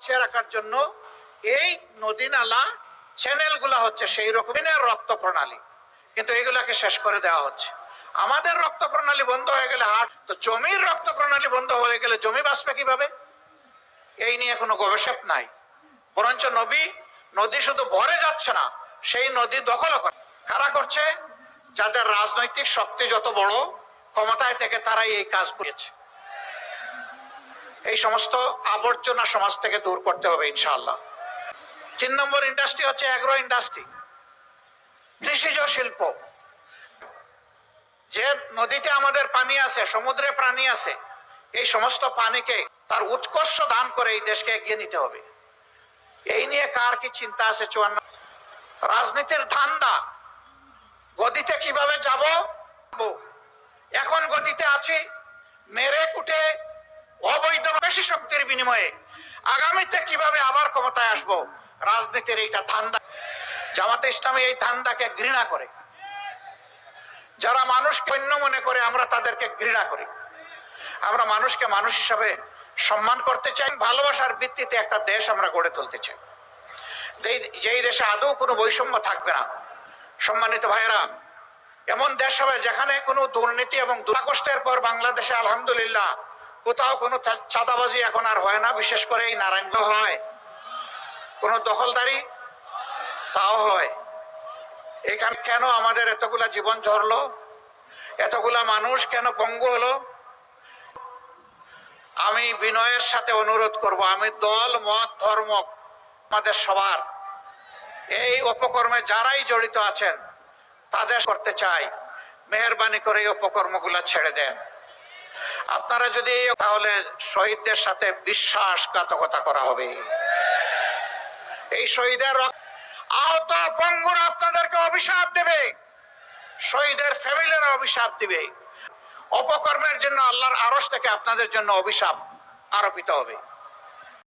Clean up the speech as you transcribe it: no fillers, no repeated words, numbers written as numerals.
বাঁচিয়ে রাখার জন্য এই নদী নালা চ্যানেল গুলা হচ্ছে সেই রকমের রক্ত প্রণালী, কিন্তু এগুলাকে শেষ করে দেওয়া হচ্ছে। আমাদের রক্ত প্রণালী বন্ধ হয়ে গেলে হার্ট, তো জমির রক্ত প্রণালী বন্ধ হয়ে গেলে জমি বাঁচবে কিভাবে? এই নিয়ে কোনো গবেষক নাই, বরঞ্চ নদী শুধু ভরে যাচ্ছে না, সেই নদী দখল করে। কারা করছে? যাদের রাজনৈতিক শক্তি যত বড়, ক্ষমতায় থেকে তারাই এই কাজ করেছে। এই সমস্ত আবর্জনা সমাজ থেকে দূর করতে হবে ইনশাআল্লাহ। 3 নম্বর ইন্ডাস্ট্রি হচ্ছে অ্যাগ্রো ইন্ডাস্ট্রি, কৃষিজ শিল্প। যে নদীতে আমাদের পানি আছে, সমুদ্রে প্রাণী আছে, এই সমস্ত পানিকে তার উৎকর্ষ দান করে এই দেশকে এগিয়ে নিতে হবে। এই নিয়ে কার কি চিন্তা আছে? 54 রাজনীতির ধান্দা, গদিতে কিভাবে যাব, এখন গদিতে আছি, মেরে কুটে অবৈধ বেশি শক্তির বিনিময়ে আগামীতে কিভাবে আবার ক্ষমতায় আসব, রাজনীতির এইটা ধান্দা। জামাতে ইসলামী এই ধান্দাকে ঘৃণা করে। যারা মানুষকে অন্য মনে করে আমরা তাদেরকে ঘৃণা করি। আমরা মানুষকে মানুষ হিসাবে সম্মান করতে চাই, ভালোবাসার ভিত্তিতে একটা দেশ আমরা গড়ে তুলতে চাই, যেই দেশে আদৌ কোনো বৈষম্য থাকবে না। সম্মানিত ভাইয়েরা, এমন দেশ হবে যেখানে কোনো দুর্নীতি এবং দুরাকষ্টের পর বাংলাদেশে আলহামদুলিল্লাহ কোথাও কোনো চাঁদাবাজি এখন আর হয় না। বিশেষ করে এই নারায়ণগঞ্জ হয়, কোনো দখলদারি তাও হয়। এখানে কেন আমাদের এতগুলা জীবন ঝরলো, এতগুলা মানুষ কেন পঙ্গু হলো? আমি বিনয়ের সাথে অনুরোধ করব, আমি দল মত ধর্ম আমাদের সবার এই অপকর্মে যারাই জড়িত আছেন তাদের করতে চাই, মেহেরবানি করে এই অপকর্মগুলা ছেড়ে দেন। আপনারা যদি তাহলে শহীদদের সাথে বিশ্বাসঘাতকতা করা হবে। এই শহীদের আহত পঙ্গুরা আপনাদেরকে অভিশাপ দেবে, শহীদের ফ্যামিলিরা অভিশাপ দিবে। অপকর্মের জন্য আল্লাহর আরশ থেকে আপনাদের জন্য অভিশাপ আরোপিত হবে।